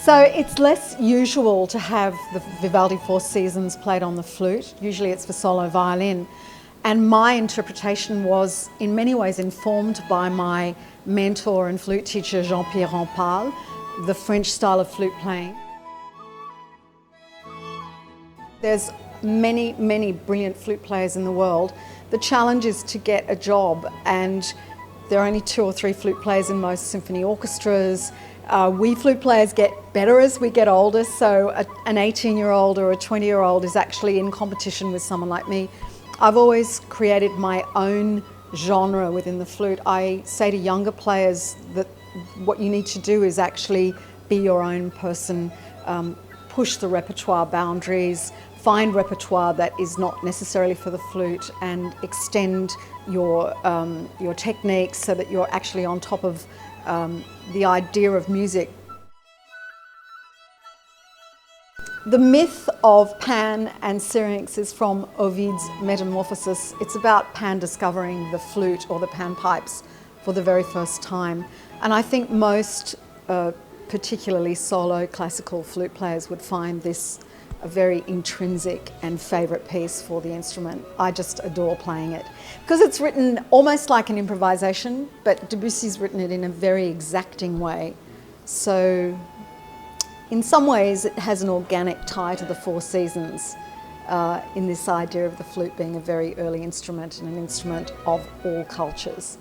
So it's less usual to have the Vivaldi Four Seasons played on the flute. Usually it's for solo violin. And my interpretation was in many ways informed by my mentor and flute teacher, Jean-Pierre Rampal, the French style of flute playing. There's many brilliant flute players in the world. The challenge is to get a job, and there are only 2 or 3 flute players in most symphony orchestras. We flute players get better as we get older, so an 18-year-old or a 20-year-old is actually in competition with someone like me. I've always created my own genre within the flute. I say to younger players that what you need to do is actually be your own person, push the repertoire boundaries, find repertoire that is not necessarily for the flute, and extend your techniques so that you're actually on top of the idea of music. The myth of Pan and Syrinx is from Ovid's Metamorphosis. It's about Pan discovering the flute or the panpipes for the very first time. And I think most, particularly solo classical flute players, would find this a very intrinsic and favourite piece for the instrument. I just adore playing it. Because it's written almost like an improvisation, but Debussy's written it in a very exacting way. So in some ways it has an organic tie to the Four Seasons in this idea of the flute being a very early instrument and an instrument of all cultures.